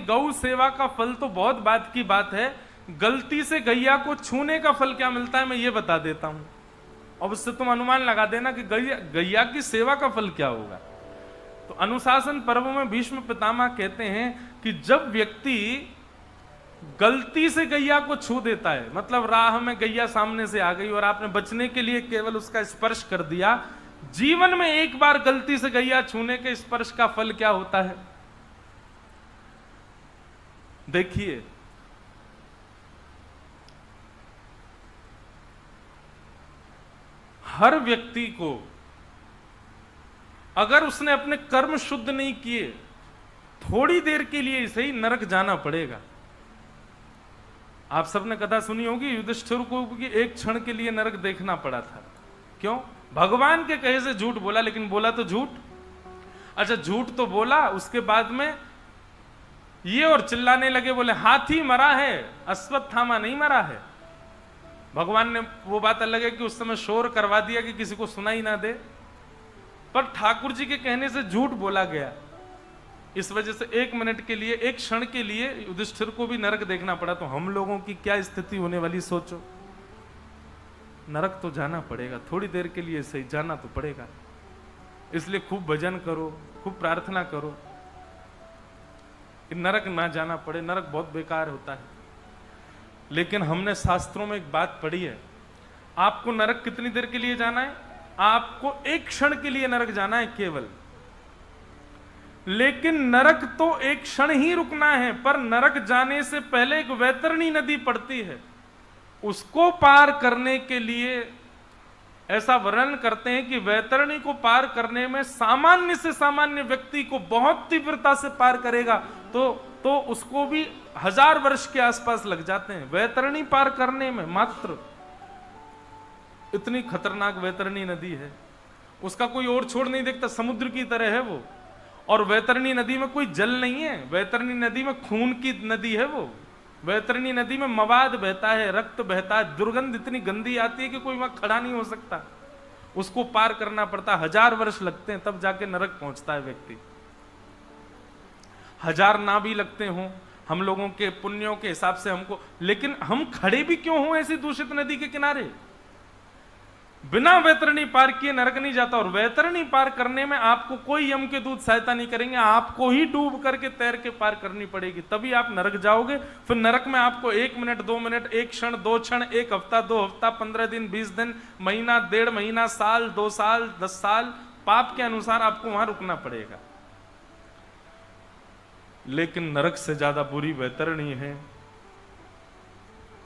गौ सेवा का फल तो बहुत बात की बात है, गलती से गैया को छूने का फल क्या मिलता है मैं ये बता देता हूं, अब उससे तुम अनुमान लगा देना कि गैया की सेवा का फल क्या होगा। तो अनुशासन पर्व में भीष्म पितामह कहते हैं कि जब व्यक्ति गलती से गैया को छू देता है, मतलब राह में गैया सामने से आ गई और आपने बचने के लिए केवल उसका स्पर्श कर दिया, जीवन में एक बार गलती से गैया छूने के स्पर्श का फल क्या होता है देखिए। हर व्यक्ति को अगर उसने अपने कर्म शुद्ध नहीं किए, थोड़ी देर के लिए इसे ही नरक जाना पड़ेगा। आप सबने कथा सुनी होगी युधिष्ठिर को कि एक क्षण के लिए नरक देखना पड़ा था। क्यों? भगवान के कहे से झूठ बोला, लेकिन बोला तो झूठ। अच्छा, झूठ तो बोला, उसके बाद में ये और चिल्लाने लगे, बोले हाथी मरा है, अश्वत्थामा नहीं मरा है। भगवान ने वो बात अलग है कि उस समय शोर करवा दिया कि किसी को सुनाई ना दे, पर ठाकुर जी के कहने से झूठ बोला गया। इस वजह से एक मिनट के लिए, एक क्षण के लिए युधिष्ठिर को भी नरक देखना पड़ा। तो हम लोगों की क्या स्थिति होने वाली सोचो। नरक तो जाना पड़ेगा, थोड़ी देर के लिए सही जाना तो पड़ेगा। इसलिए खूब भजन करो, खूब प्रार्थना करो कि नरक ना जाना पड़े। नरक बहुत बेकार होता है। लेकिन हमने शास्त्रों में एक बात पढ़ी है, आपको नरक कितनी देर के लिए जाना है? आपको एक क्षण के लिए नरक जाना है केवल। लेकिन नरक तो एक क्षण ही रुकना है, पर नरक जाने से पहले एक वैतरणी नदी पड़ती है, उसको पार करने के लिए ऐसा वर्णन करते हैं कि वैतरणी को पार करने में सामान्य से सामान्य व्यक्ति को बहुत तीव्रता से पार करेगा तो उसको भी 1000 वर्ष के आसपास लग जाते हैं वैतरणी पार करने में। मात्र इतनी खतरनाक वैतरणी नदी है, उसका कोई और छोड़ नहीं देखता, समुद्र की तरह है वो। और वैतरणी नदी में कोई जल नहीं है, वैतरणी नदी में खून की नदी है वो। वैतरणी नदी में मवाद बहता है, रक्त बहता है, दुर्गंध इतनी गंदी आती है कि कोई वहां खड़ा नहीं हो सकता। उसको पार करना पड़ता, 1000 वर्ष लगते हैं तब जाके नरक पहुंचता है व्यक्ति। 1000 ना भी लगते हों हम लोगों के पुण्यों के हिसाब से हमको, लेकिन हम खड़े भी क्यों हों ऐसी दूषित नदी के किनारे? बिना वैतरणी पार किए नरक नहीं जाता। और वैतरणी पार करने में आपको कोई यम के दूत सहायता नहीं करेंगे, आपको ही डूब करके तैर के पार करनी पड़ेगी, तभी आप नरक जाओगे। फिर नरक में आपको 1 मिनट, 2 मिनट, 1 क्षण, 2 क्षण, 1 हफ्ता, 2 हफ्ता, 15 दिन, 20 दिन, महीना, 1.5 महीना, साल, 2 साल, 10 साल, पाप के अनुसार आपको वहां रुकना पड़ेगा। लेकिन नरक से ज्यादा बुरी वैतरणी है।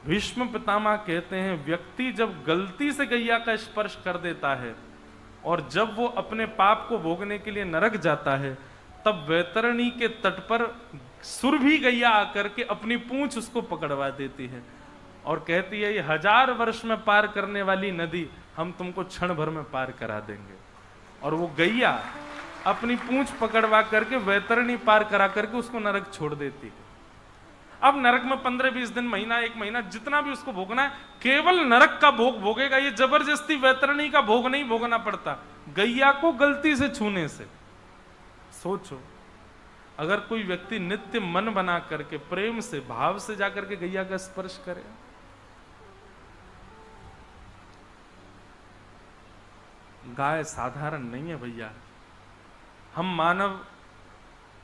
भीष्म पितामह कहते हैं व्यक्ति जब गलती से गैया का स्पर्श कर देता है और जब वो अपने पाप को भोगने के लिए नरक जाता है, तब वैतरणी के तट पर सुरभि गैया आकर के अपनी पूंछ उसको पकड़वा देती है और कहती है ये 1000 वर्ष में पार करने वाली नदी हम तुमको क्षण भर में पार करा देंगे। और वो गैया अपनी पूंछ पकड़वा करके वैतरणी पार करा करके उसको नरक छोड़ देती है। अब नरक में 15-20 दिन, महीना, 1 महीना, जितना भी उसको भोगना है, केवल नरक का भोग भोगेगा। ये जबरदस्ती वैतरणी का भोग नहीं भोगना पड़ता गैया को गलती से छूने से। सोचो अगर कोई व्यक्ति नित्य मन बना करके प्रेम से, भाव से जाकर के गैया का स्पर्श करे, गाय साधारण नहीं है भैया। हम मानव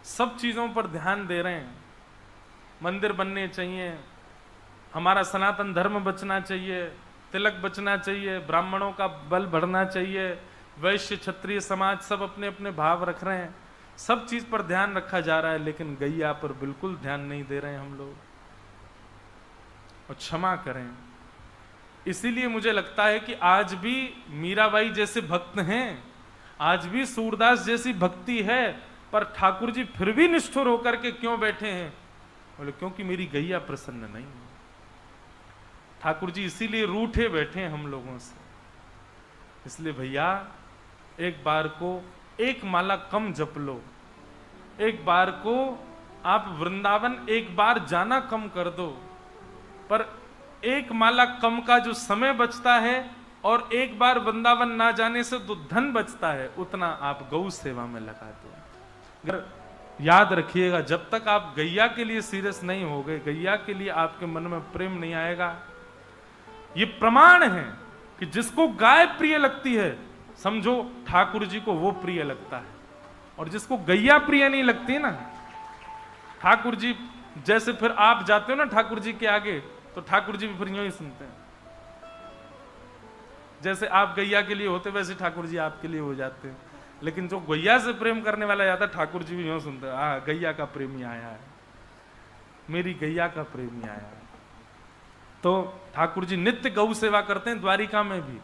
सब चीजों पर ध्यान दे रहे हैं, मंदिर बनने चाहिए, हमारा सनातन धर्म बचना चाहिए, तिलक बचना चाहिए, ब्राह्मणों का बल बढ़ना चाहिए, वैश्य क्षत्रिय समाज सब अपने अपने भाव रख रहे हैं, सब चीज पर ध्यान रखा जा रहा है, लेकिन गैया पर बिल्कुल ध्यान नहीं दे रहे हैं हम लोग। और क्षमा करें, इसीलिए मुझे लगता है कि आज भी मीराबाई जैसे भक्त हैं, आज भी सूरदास जैसी भक्ति है, पर ठाकुर जी फिर भी निष्ठुर होकर के क्यों बैठे हैं? बोले क्योंकि मेरी गैया प्रसन्न नहीं है। ठाकुर जी इसीलिए रूठे बैठे हैं हम लोगों से। इसलिए भैया एक बार को एक माला कम जप लो, एक बार को आप वृंदावन एक बार जाना कम कर दो, पर एक माला कम का जो समय बचता है और एक बार वृंदावन ना जाने से जो धन बचता है, उतना आप गौ सेवा में लगा दो। याद रखिएगा, जब तक आप गैया के लिए सीरियस नहीं हो गए, गैया के लिए आपके मन में प्रेम नहीं आएगा। ये प्रमाण है कि जिसको गाय प्रिय लगती है, समझो ठाकुर जी को वो प्रिय लगता है। और जिसको गैया प्रिय नहीं लगती ना, ठाकुर जी जैसे फिर आप जाते हो ना ठाकुर जी के आगे, तो ठाकुर जी भी फिर यूं ही सुनते हैं। जैसे आप गैया के लिए होते वैसे ठाकुर जी आपके लिए हो जाते हैं। लेकिन जो गैया से प्रेम करने वाला जाता, ठाकुर जी भी यूं सुनते हैं, गैया का प्रेमी आया है, मेरी गैया का प्रेमी आया है। तो ठाकुर जी नित्य गौ सेवा करते हैं द्वारिका में भी।